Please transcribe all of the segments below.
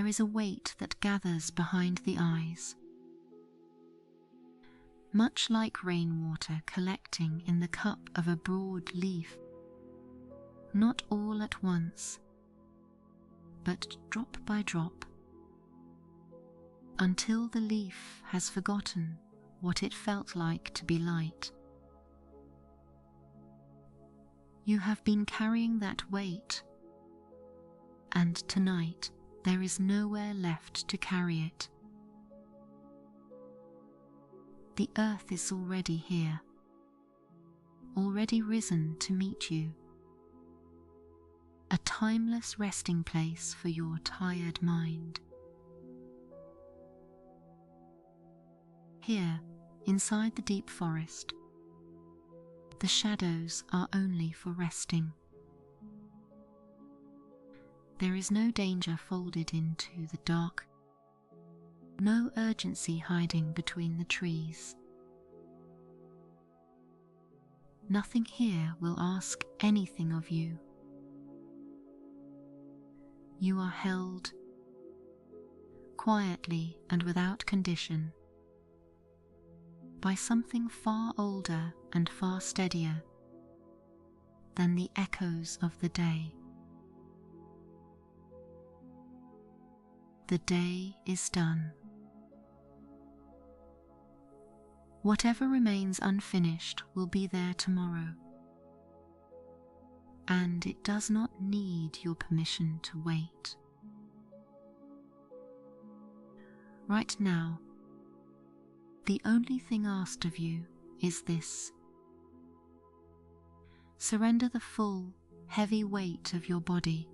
There is a weight that gathers behind the eyes, much like rainwater collecting in the cup of a broad leaf, not all at once, but drop by drop, until the leaf has forgotten what it felt like to be light. You have been carrying that weight, and tonight there is nowhere left to carry it. The earth is already here, already risen to meet you, a timeless resting place for your tired mind. Here, inside the deep forest, the shadows are only for resting. There is no danger folded into the dark, no urgency hiding between the trees. Nothing here will ask anything of you. You are held quietly and without condition by something far older and far steadier than the echoes of the day. The day is done. Whatever remains unfinished will be there tomorrow, and it does not need your permission to wait. Right now, the only thing asked of you is this: surrender the full, heavy weight of your body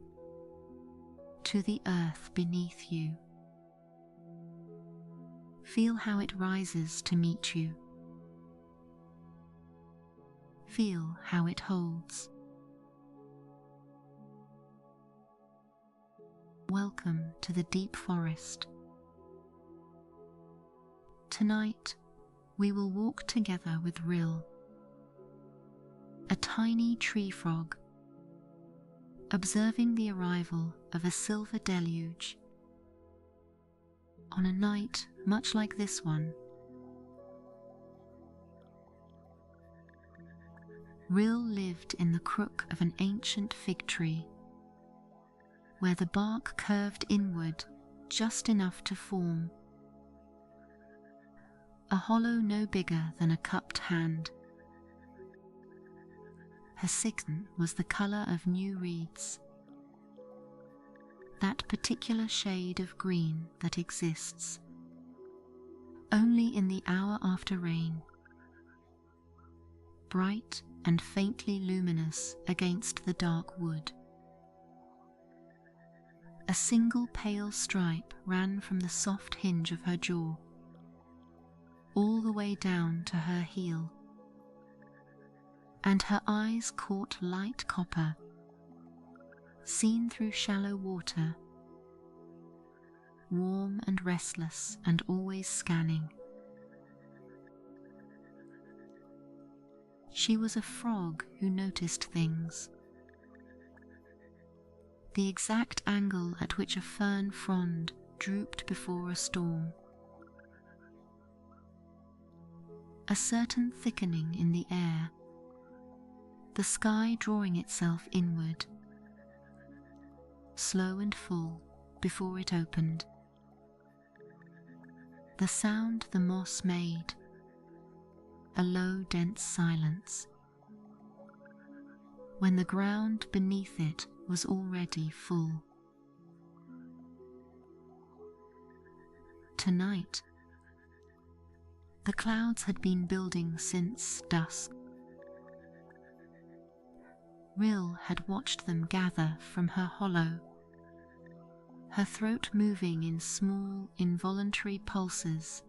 to the earth beneath you. Feel how it rises to meet you. Feel how it holds. Welcome to the deep forest. Tonight, we will walk together with Rill, a tiny tree frog, observing the arrival of a silver deluge. On a night much like this one, Rill lived in the crook of an ancient fig tree, where the bark curved inward just enough to form a hollow no bigger than a cupped hand. Her skin was the colour of new reeds, that particular shade of green that exists only in the hour after rain, bright and faintly luminous against the dark wood. A single pale stripe ran from the soft hinge of her jaw all the way down to her heel, and her eyes caught light copper, seen through shallow water, warm and restless and always scanning. She was a frog who noticed things. The exact angle at which a fern frond drooped before a storm. A certain thickening in the air, the sky drawing itself inward, slow and full before it opened. The sound the moss made, a low dense silence, when the ground beneath it was already full. Tonight, the clouds had been building since dusk. Rill had watched them gather from her hollow, her throat moving in small, involuntary pulses,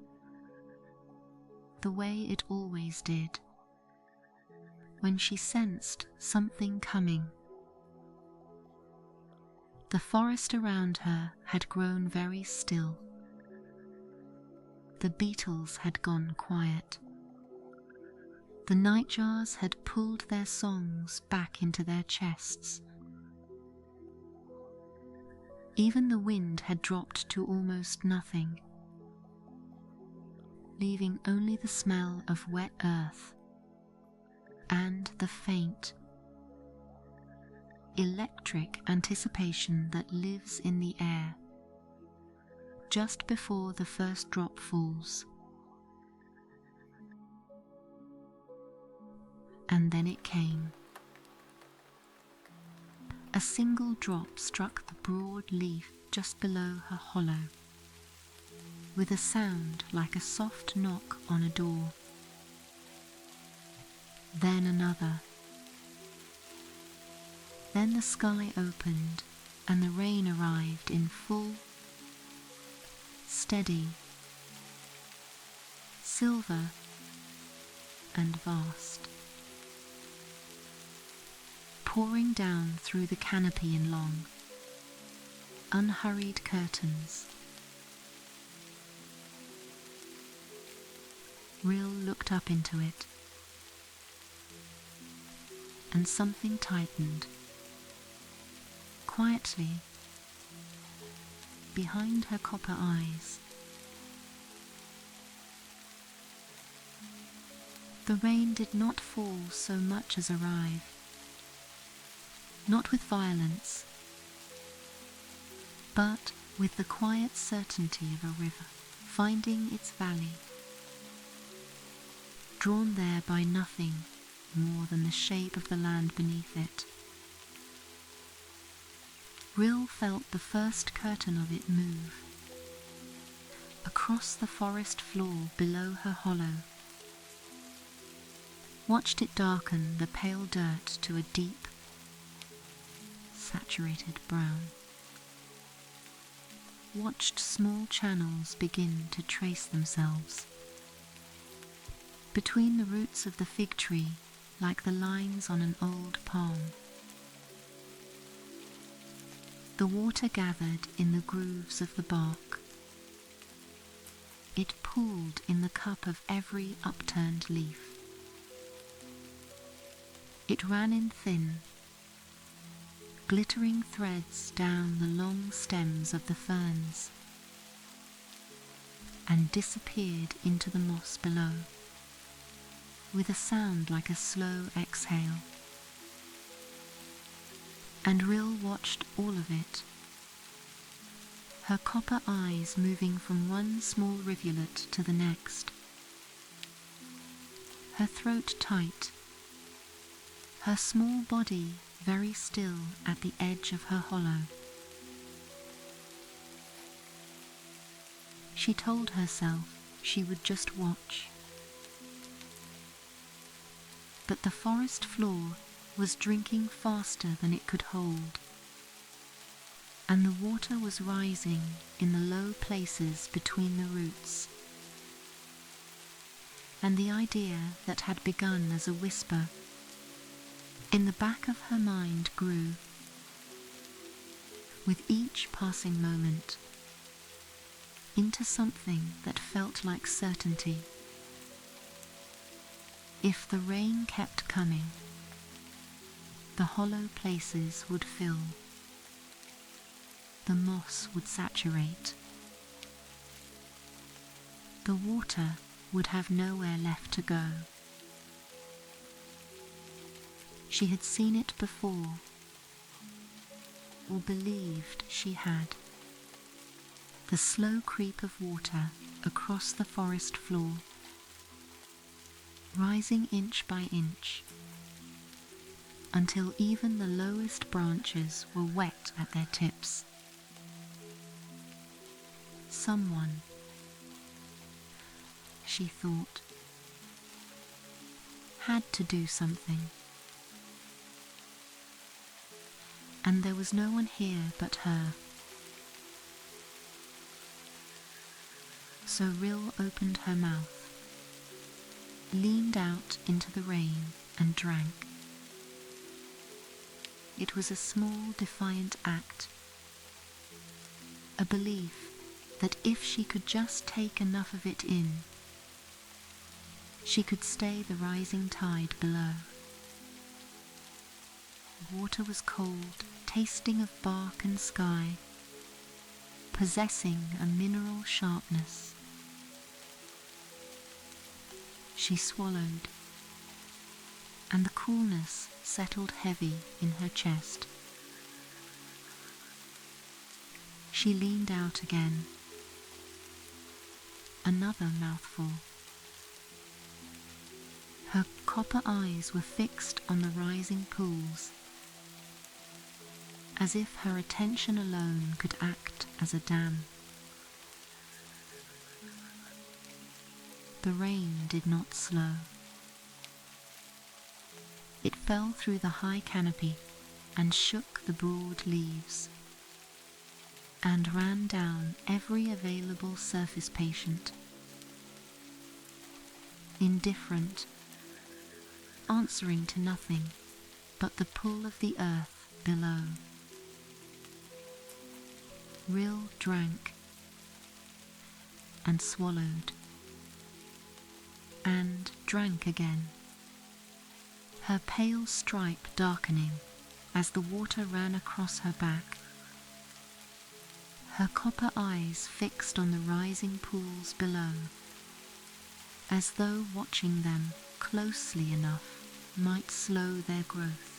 the way it always did, when she sensed something coming. The forest around her had grown very still. The beetles had gone quiet. The nightjars had pulled their songs back into their chests. Even the wind had dropped to almost nothing, leaving only the smell of wet earth and the faint, electric anticipation that lives in the air just before the first drop falls. And then it came. A single drop struck the broad leaf just below her hollow, with a sound like a soft knock on a door. Then another. Then the sky opened and the rain arrived in full, steady, silver and vast, pouring down through the canopy in long, unhurried curtains. Rill looked up into it, and something tightened, quietly, behind her copper eyes. The rain did not fall so much as arrive, not with violence, but with the quiet certainty of a river finding its valley, drawn there by nothing more than the shape of the land beneath it. Rill felt the first curtain of it move across the forest floor below her hollow, watched it darken the pale dirt to a deep, saturated brown, watched small channels begin to trace themselves between the roots of the fig tree like the lines on an old palm. The water gathered in the grooves of the bark. It pooled in the cup of every upturned leaf. It ran in thin, glittering threads down the long stems of the ferns and disappeared into the moss below, with a sound like a slow exhale. And Rill watched all of it, her copper eyes moving from one small rivulet to the next, her throat tight, her small body very still at the edge of her hollow. She told herself she would just watch. But the forest floor was drinking faster than it could hold, and the water was rising in the low places between the roots. And the idea that had begun as a whisper in the back of her mind grew, with each passing moment, into something that felt like certainty. If the rain kept coming, the hollow places would fill, the moss would saturate, the water would have nowhere left to go. She had seen it before, or believed she had. The slow creep of water across the forest floor, rising inch by inch, until even the lowest branches were wet at their tips. Someone, she thought, had to do something. And there was no one here but her. So Rill opened her mouth, leaned out into the rain and drank. It was a small, defiant act, a belief that if she could just take enough of it in, she could stay the rising tide below. The water was cold, tasting of bark and sky, possessing a mineral sharpness. She swallowed, and the coolness settled heavy in her chest. She leaned out again. Another mouthful. Her copper eyes were fixed on the rising pools, as if her attention alone could act as a dam. The rain did not slow. It fell through the high canopy and shook the broad leaves, and ran down every available surface patient, indifferent, answering to nothing but the pull of the earth below. Rill drank and swallowed and drank again, her pale stripe darkening as the water ran across her back, her copper eyes fixed on the rising pools below, as though watching them closely enough might slow their growth.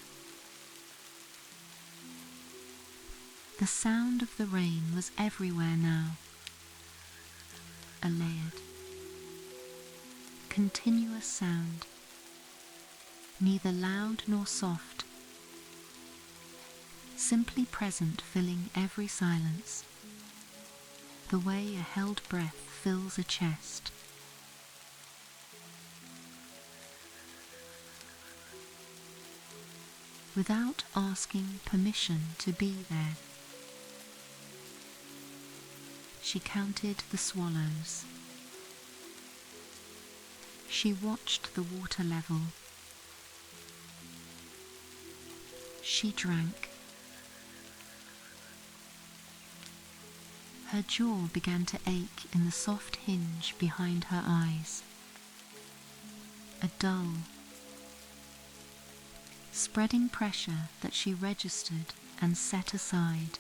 The sound of the rain was everywhere now, a layered, continuous sound, neither loud nor soft, simply present, filling every silence, the way a held breath fills a chest. Without asking permission to be there, she counted the swallows. She watched the water level. She drank. Her jaw began to ache in the soft hinge behind her eyes. A dull, spreading pressure that she registered and set aside.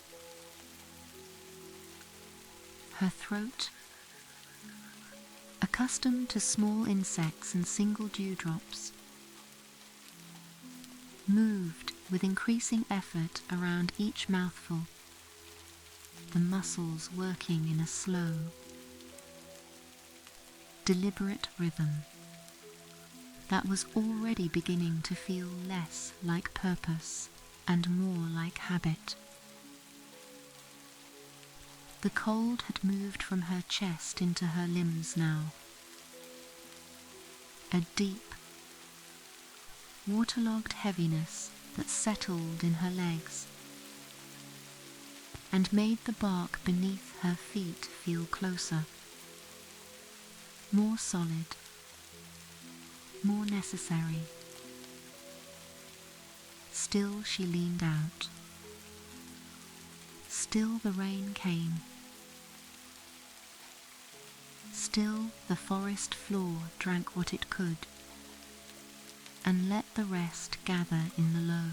Her throat, accustomed to small insects and single dewdrops, moved with increasing effort around each mouthful, the muscles working in a slow, deliberate rhythm that was already beginning to feel less like purpose and more like habit. The cold had moved from her chest into her limbs now. A deep, waterlogged heaviness that settled in her legs and made the bark beneath her feet feel closer, more solid, more necessary. Still she leaned out. Still the rain came. Still the forest floor drank what it could, and let the rest gather in the low,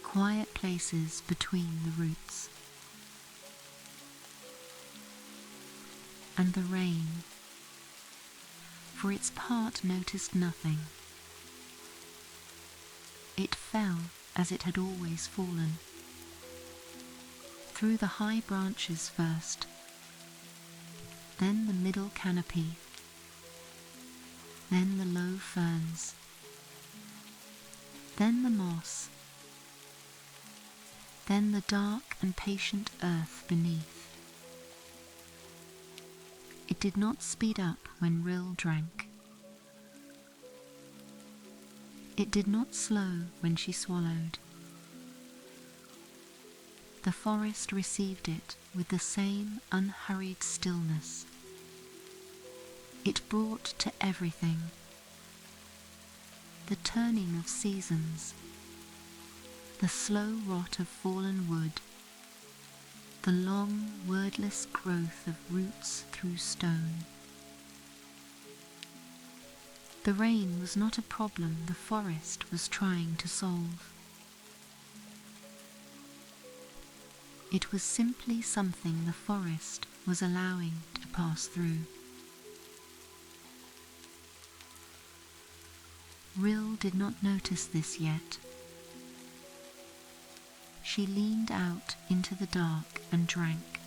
quiet places between the roots. And the rain, for its part, noticed nothing. It fell as it had always fallen, through the high branches first, then the middle canopy, then the low ferns, then the moss, then the dark and patient earth beneath. It did not speed up when Rill drank. It did not slow when she swallowed. The forest received it with the same unhurried stillness. It brought to everything the turning of seasons, the slow rot of fallen wood, the long, wordless growth of roots through stone. The rain was not a problem the forest was trying to solve. It was simply something the forest was allowing to pass through. Rill did not notice this yet. She leaned out into the dark and drank.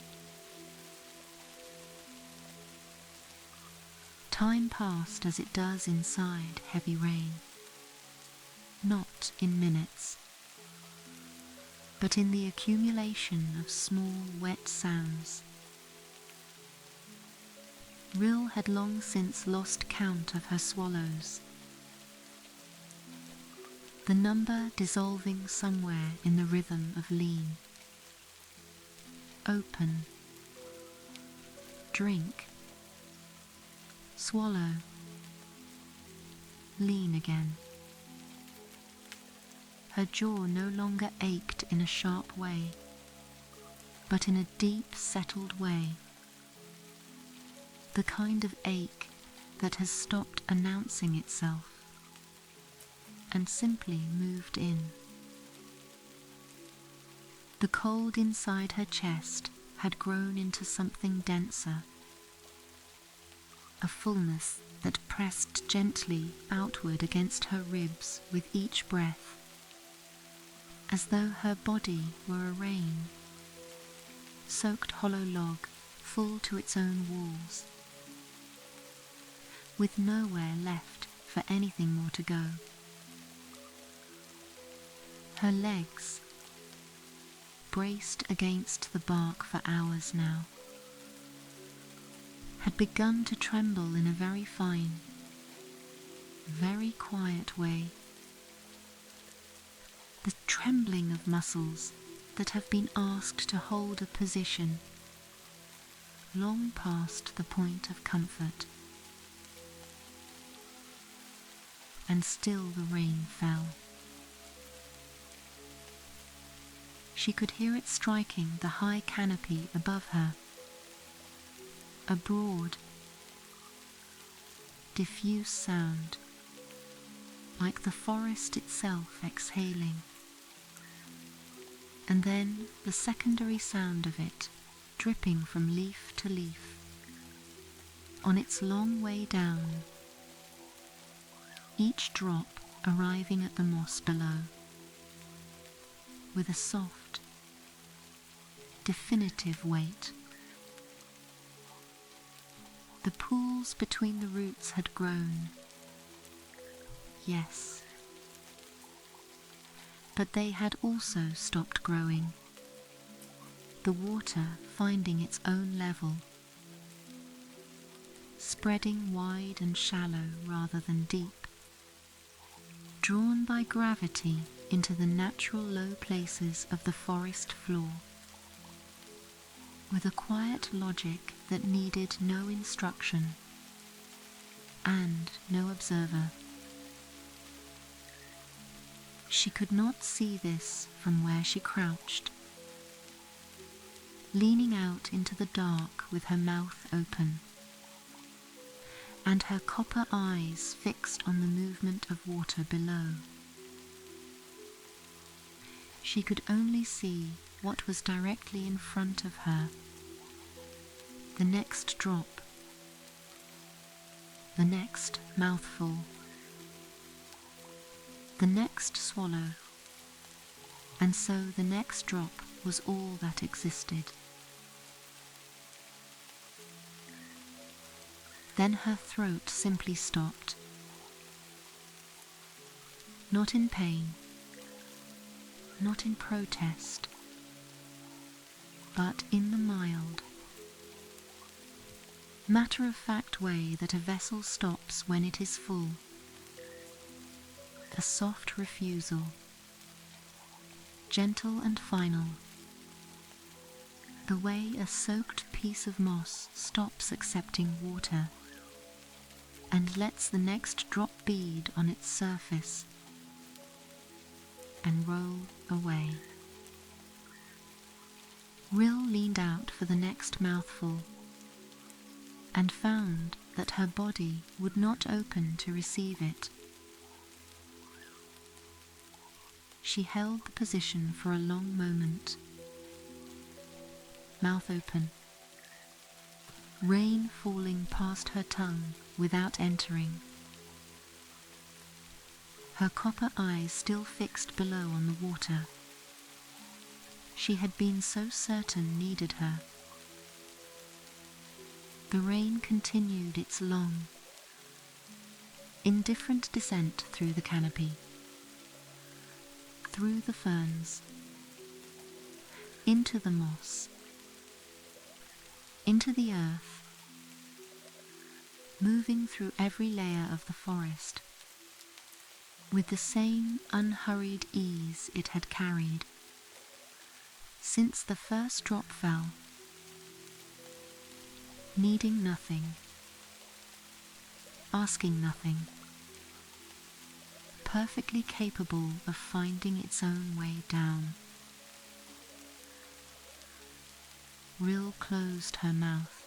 Time passed as it does inside heavy rain, not in minutes, but in the accumulation of small wet sounds. Rill had long since lost count of her swallows, the number dissolving somewhere in the rhythm of lean. Open, drink, swallow, lean again. Her jaw no longer ached in a sharp way, but in a deep, settled way, the kind of ache that has stopped announcing itself and simply moved in. The cold inside her chest had grown into something denser, a fullness that pressed gently outward against her ribs with each breath, as though her body were a rain, soaked hollow log full to its own walls, with nowhere left for anything more to go. Her legs, braced against the bark for hours now, had begun to tremble in a very fine, very quiet way. The trembling of muscles that have been asked to hold a position long past the point of comfort. And still the rain fell. She could hear it striking the high canopy above her, a broad, diffuse sound, like the forest itself exhaling, and then the secondary sound of it dripping from leaf to leaf, on its long way down, each drop arriving at the moss below, with a soft, definitive weight. The pools between the roots had grown, yes, but they had also stopped growing, the water finding its own level, spreading wide and shallow rather than deep, drawn by gravity into the natural low places of the forest floor, with a quiet logic that needed no instruction and no observer. She could not see this from where she crouched, leaning out into the dark with her mouth open, and her copper eyes fixed on the movement of water below. She could only see what was directly in front of her, the next drop, the next mouthful, the next swallow, and so the next drop was all that existed. Then her throat simply stopped, not in pain, not in protest, but in the mild, matter-of-fact way that a vessel stops when it is full, a soft refusal, gentle and final, the way a soaked piece of moss stops accepting water and lets the next drop bead on its surface and roll away. Rill leaned out for the next mouthful and found that her body would not open to receive it. She held the position for a long moment, mouth open, rain falling past her tongue without entering, her copper eyes still fixed below on the water she had been so certain needed her. The rain continued its long, indifferent descent through the canopy, through the ferns, into the moss, into the earth, moving through every layer of the forest with the same unhurried ease it had carried since the first drop fell, needing nothing, asking nothing, perfectly capable of finding its own way down. Rill closed her mouth.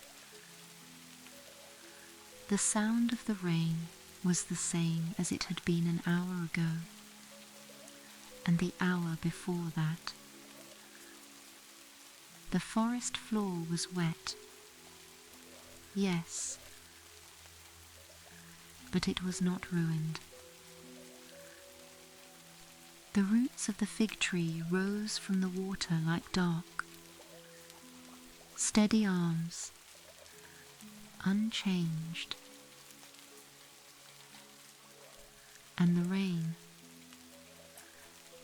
The sound of the rain was the same as it had been an hour ago, and the hour before that. The forest floor was wet, yes, but it was not ruined. The roots of the fig tree rose from the water like dark, steady arms, unchanged. And the rain,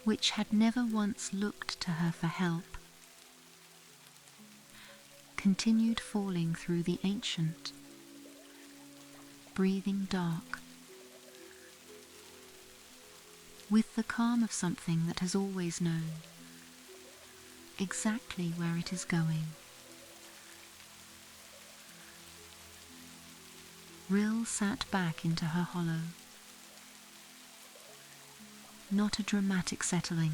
which had never once looked to her for help, continued falling through the ancient, breathing dark, with the calm of something that has always known exactly where it is going. Rill sat back into her hollow. Not a dramatic settling,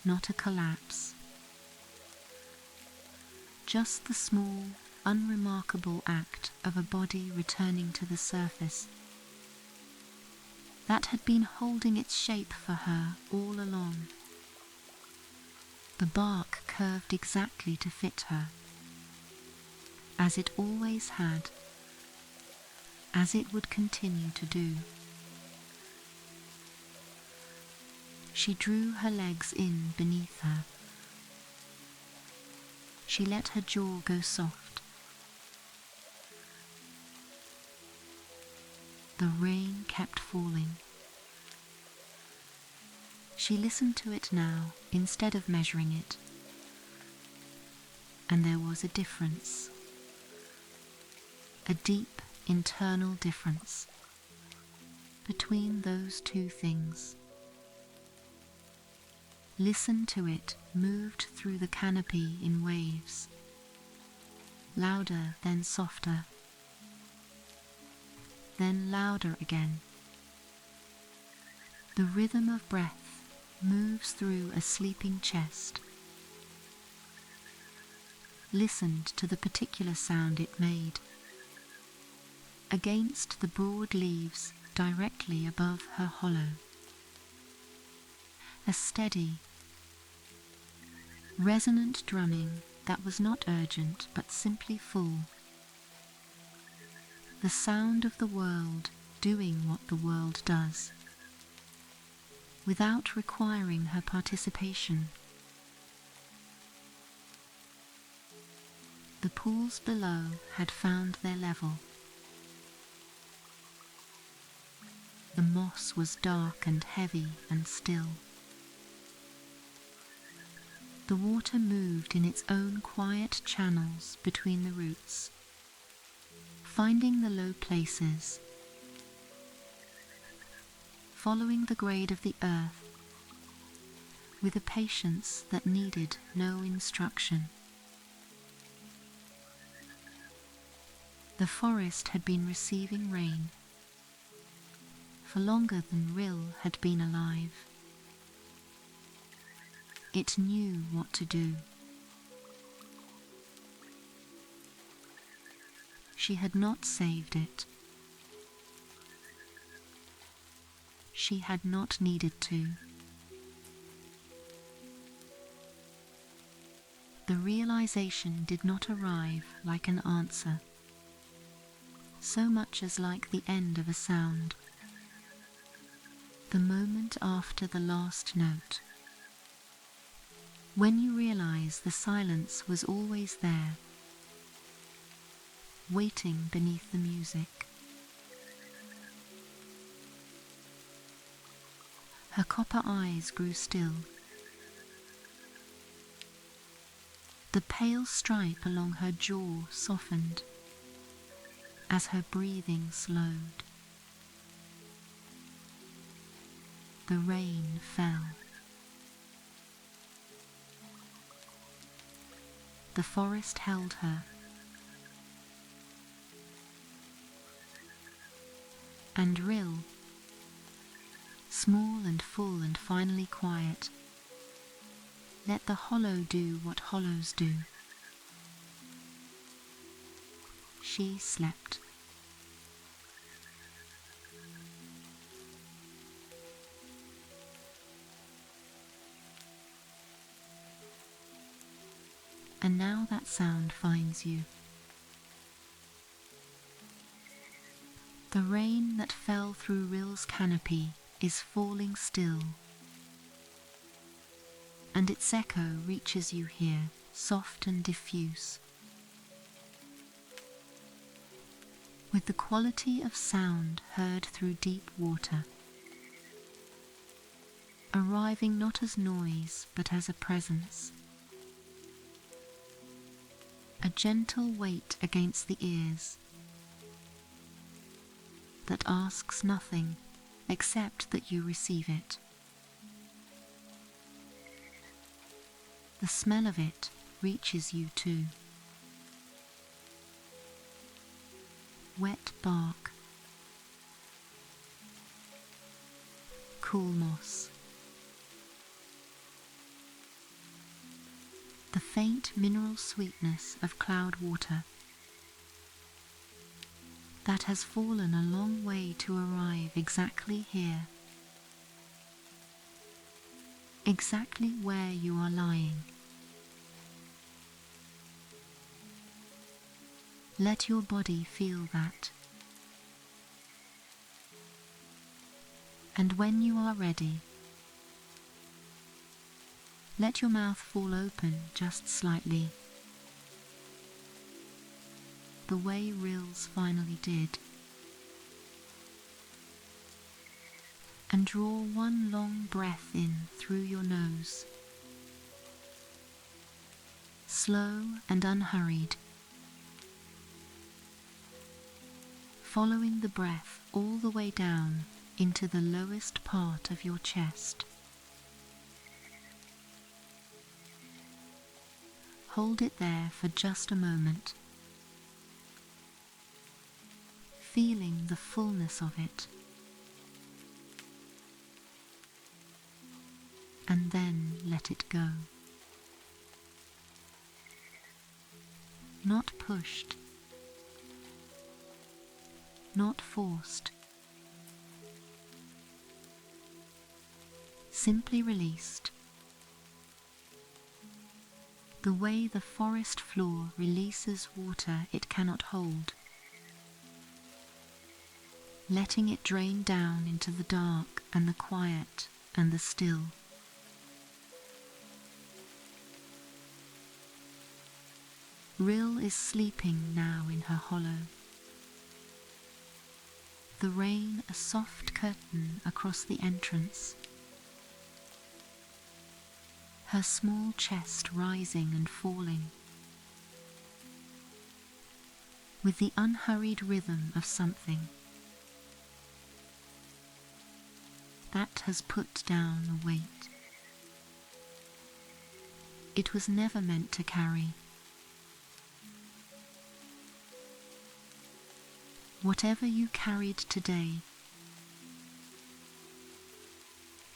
not a collapse, just the small, unremarkable act of a body returning to the surface that had been holding its shape for her all along. The bark curved exactly to fit her, as it always had, as it would continue to do. She drew her legs in beneath her. She let her jaw go soft. The rain kept falling. She listened to it now instead of measuring it. And there was a difference. A deep internal difference between those two things. Listen to it moved through the canopy in waves, louder then softer, then louder again. The rhythm of breath moves through a sleeping chest. Listened to the particular sound it made, against the broad leaves directly above her hollow. A steady, resonant drumming that was not urgent but simply full. The sound of the world doing what the world does, without requiring her participation. The pools below had found their level. The moss was dark and heavy and still. The water moved in its own quiet channels between the roots, finding the low places, following the grade of the earth with a patience that needed no instruction. The forest had been receiving rain for longer than Rill had been alive. It knew what to do. She had not saved it. She had not needed to. The realization did not arrive like an answer, so much as like the end of a sound, the moment after the last note. When you realize the silence was always there, waiting beneath the music. Her copper eyes grew still. The pale stripe along her jaw softened as her breathing slowed. The rain fell. The forest held her, and Rill, small and full and finally quiet, let the hollow do what hollows do. She slept. And now that sound finds you. The rain that fell through Rill's canopy is falling still, and its echo reaches you here, soft and diffuse, with the quality of sound heard through deep water, arriving not as noise but as a presence, a gentle weight against the ears that asks nothing except that you receive it. The smell of it reaches you too. Wet bark, cool moss, the faint mineral sweetness of cloud water that has fallen a long way to arrive exactly here, exactly where you are lying. Let your body feel that. And when you are ready, let your mouth fall open just slightly, the way Rill's finally did, and draw one long breath in through your nose, slow and unhurried, following the breath all the way down into the lowest part of your chest. Hold it there for just a moment, feeling the fullness of it, and then let it go. Not pushed, not forced, simply released, the way the forest floor releases water it cannot hold, letting it drain down into the dark and the quiet and the still. Rill is sleeping now in her hollow, the rain a soft curtain across the entrance, her small chest rising and falling, with the unhurried rhythm of something that has put down a weight it was never meant to carry. Whatever you carried today,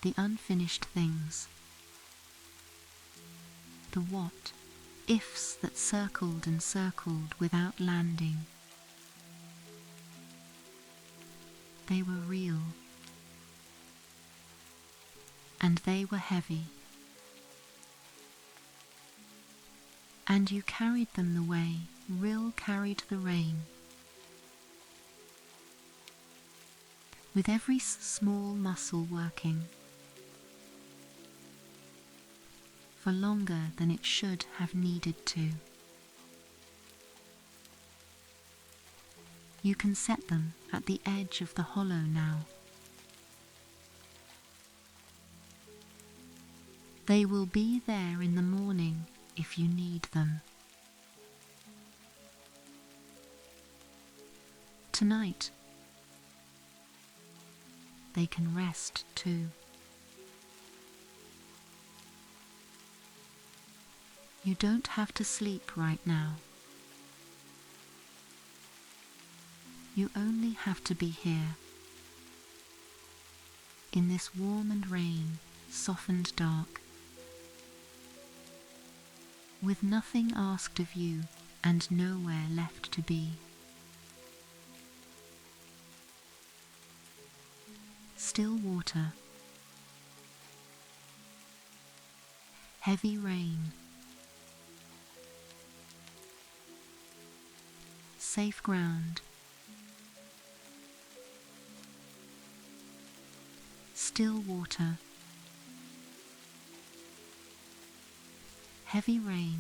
the unfinished things, the what ifs that circled and circled without landing, they were real, and they were heavy. and you carried them the way Rill carried the rain. With every small muscle working for longer than it should have needed to. You can set them at the edge of the hollow now. They will be there in the morning if you need them. Tonight, they can rest too. You don't have to sleep right now. You only have to be here, in this warm and rain, softened dark, with nothing asked of you and nowhere left to be. Still water, heavy rain, safe ground, still water, heavy rain,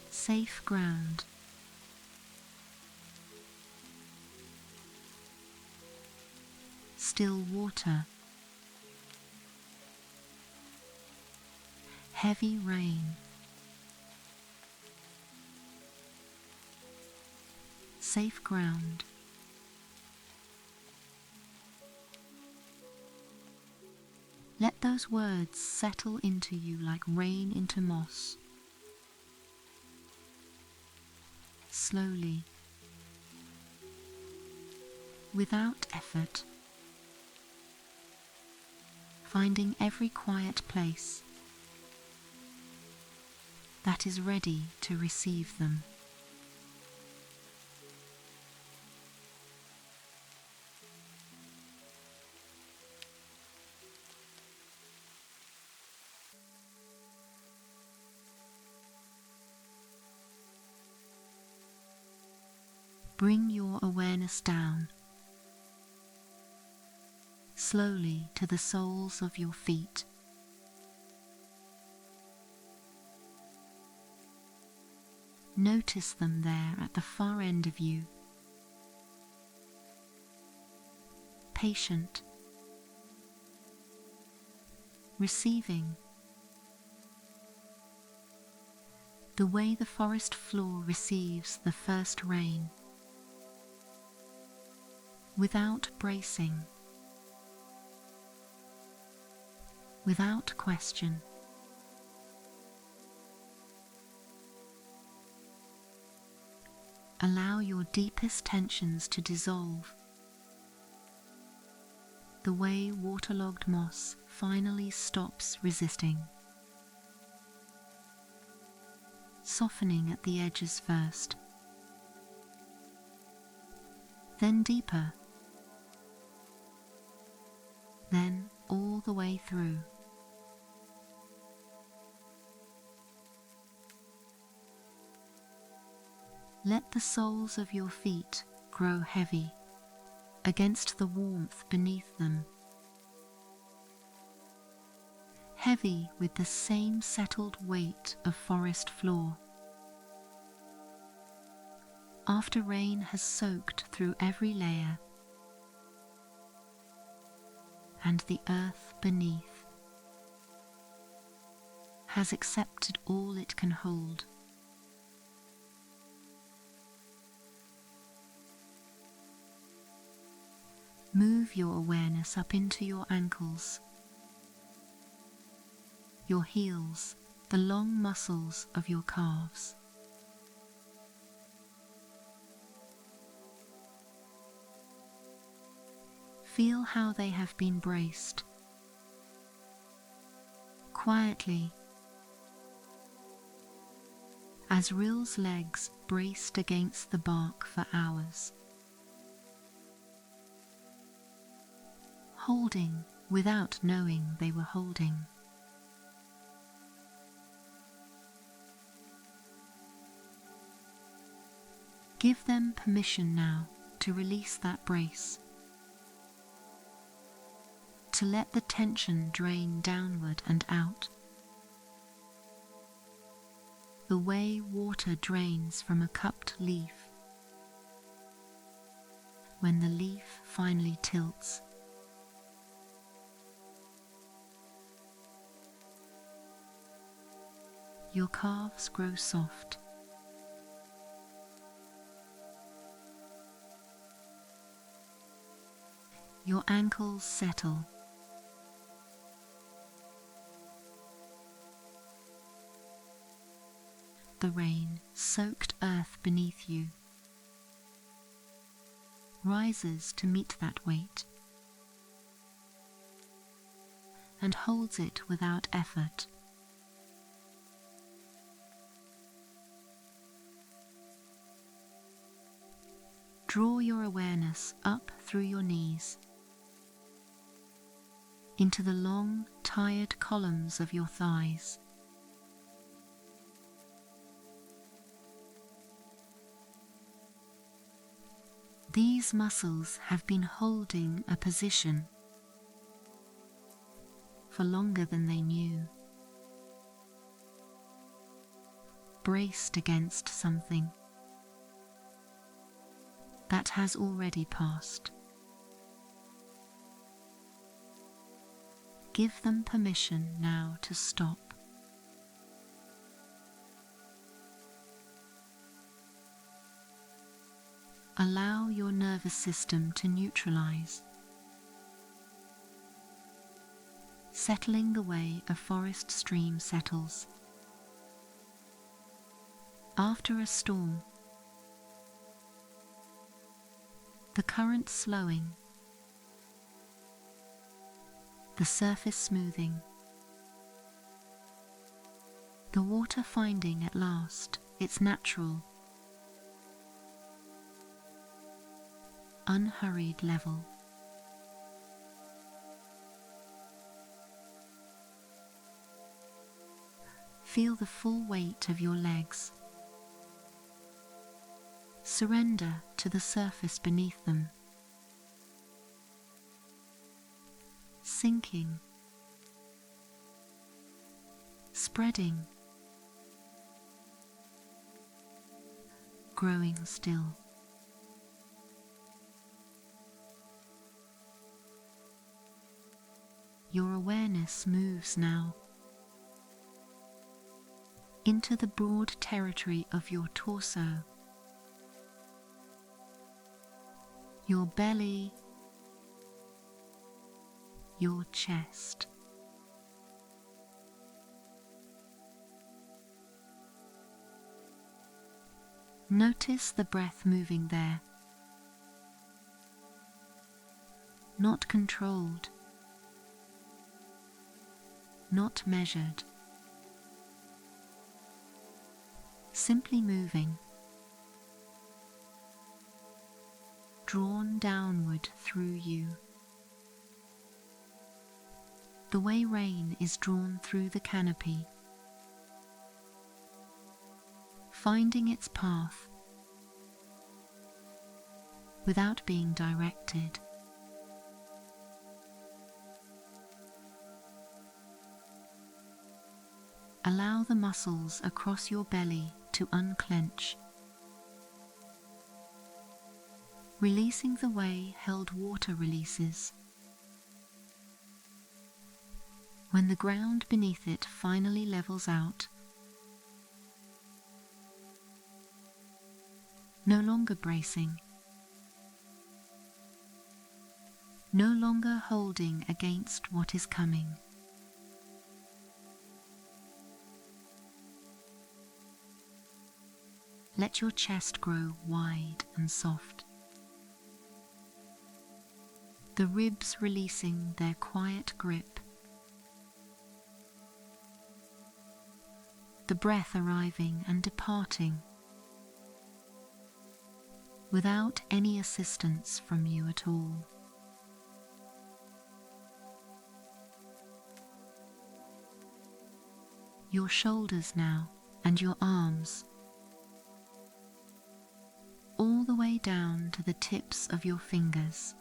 safe ground, still water, heavy rain, safe ground. Let those words settle into you like rain into moss. Slowly, without effort, finding every quiet place that is ready to receive them. Bring your awareness down, slowly to the soles of your feet. Notice them there at the far end of you, patient, receiving, the way the forest floor receives the first rain, without bracing, without question. Allow your deepest tensions to dissolve, the way waterlogged moss finally stops resisting, softening at the edges first, then deeper, then all the way through. Let the soles of your feet grow heavy against the warmth beneath them, heavy with the same settled weight of forest floor. After rain has soaked through every layer, and the earth beneath has accepted all it can hold. Move your awareness up into your ankles, your heels, the long muscles of your calves. Feel how they have been braced. Quietly, as Rill's legs braced against the bark for hours. Holding without knowing they were holding. Give them permission now to release that brace, to let the tension drain downward and out, the way water drains from a cupped leaf when the leaf finally tilts. Your calves grow soft. Your ankles settle. The rain-soaked earth beneath you rises to meet that weight and holds it without effort. Draw your awareness up through your knees into the long, tired columns of your thighs. These muscles have been holding a position for longer than they knew, braced against something that has already passed. Give them permission now to stop. Allow your nervous system to neutralize, settling the way a forest stream settles. After a storm, the current slowing, the surface smoothing, the water finding at last its natural, unhurried level. Feel the full weight of your legs. Surrender to the surface beneath them, sinking, spreading, growing still. Your awareness moves now into the broad territory of your torso, your belly, your chest. Notice the breath moving there, not controlled, not measured, simply moving, drawn downward through you, the way rain is drawn through the canopy, finding its path without being directed. Allow the muscles across your belly to unclench, releasing the way held water releases. When the ground beneath it finally levels out, no longer bracing, no longer holding against what is coming. Let your chest grow wide and soft, the ribs releasing their quiet grip, the breath arriving and departing without any assistance from you at all. Your shoulders now and your arms all the way down to the tips of your fingers.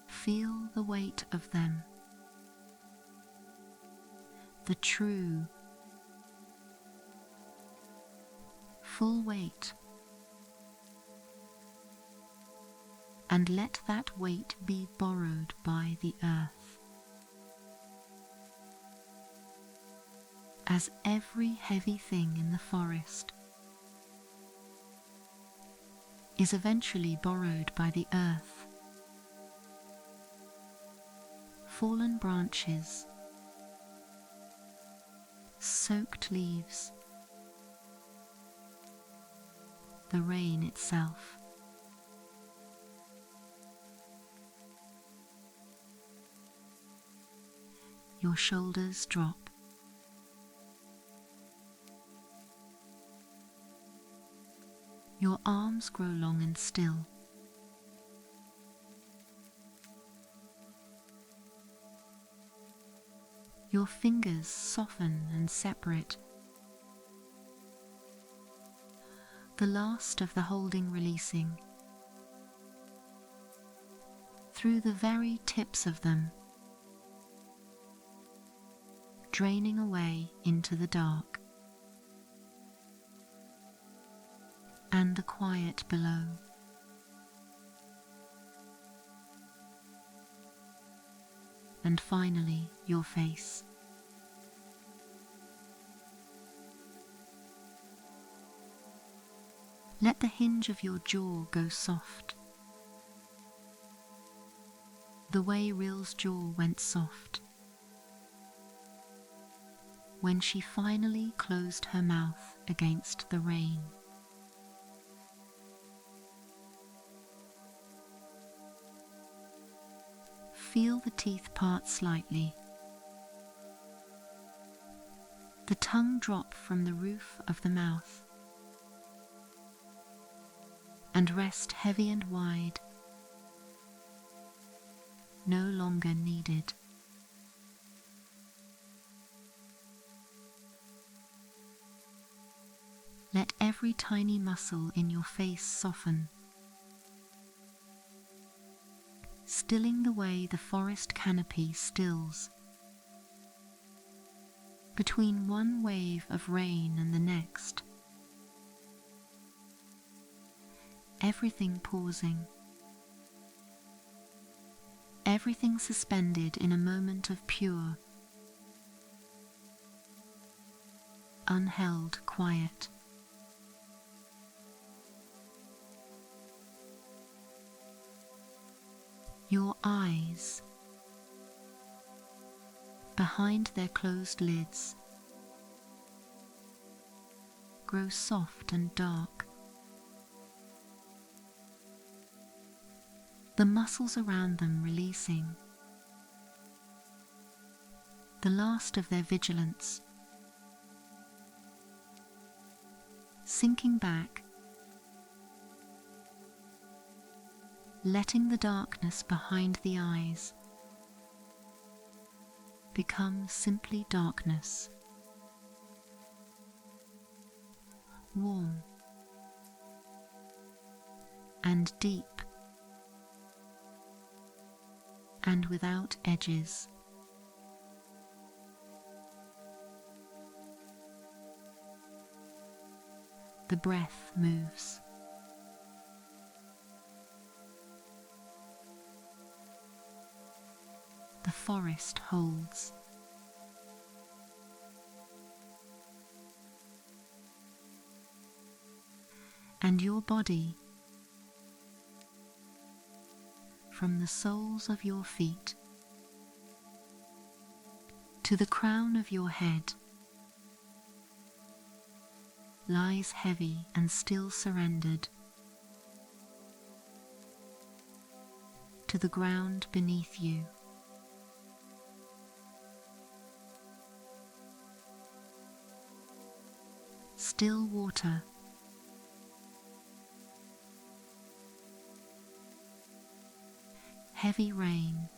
Feel the weight of them, the true, full weight, and let that weight be borrowed by the earth. As every heavy thing in the forest is eventually borrowed by the earth. Fallen branches, soaked leaves, the rain itself. Your shoulders drop. Your arms grow long and still. Your fingers soften and separate. The last of the holding releasing. Through the very tips of them, draining away into the dark and the quiet below. And finally, your face. Let the hinge of your jaw go soft, the way Rill's jaw went soft when she finally closed her mouth against the rain. Feel the teeth part slightly, the tongue drop from the roof of the mouth, and rest heavy and wide, no longer needed. Let every tiny muscle in your face soften, stilling the way the forest canopy stills. Between one wave of rain and the next, everything pausing, everything suspended in a moment of pure, unheld quiet. Your eyes, behind their closed lids, grow soft and dark. The muscles around them releasing, the last of their vigilance, sinking back, letting the darkness behind the eyes become simply darkness, warm and deep and without edges. The breath moves. The forest holds. And your body, from the soles of your feet to the crown of your head, lies heavy and still surrendered to the ground beneath you. Still water, heavy rain,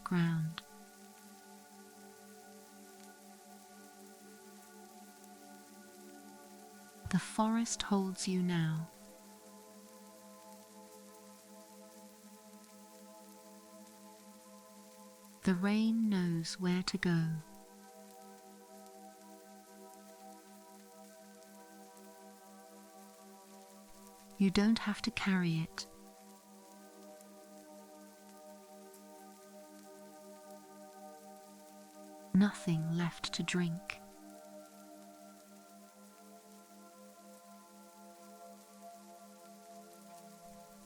ground. The forest holds you now. The rain knows where to go. You don't have to carry it. Nothing left to drink.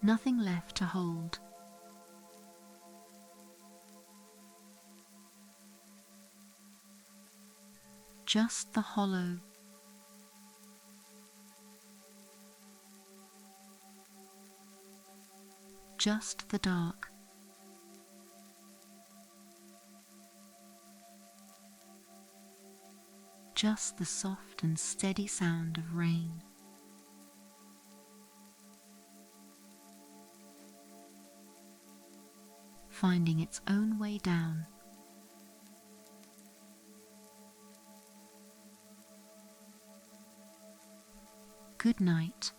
Nothing left to hold. Just the hollow. Just the dark. Just the soft and steady sound of rain. Finding its own way down. Good night.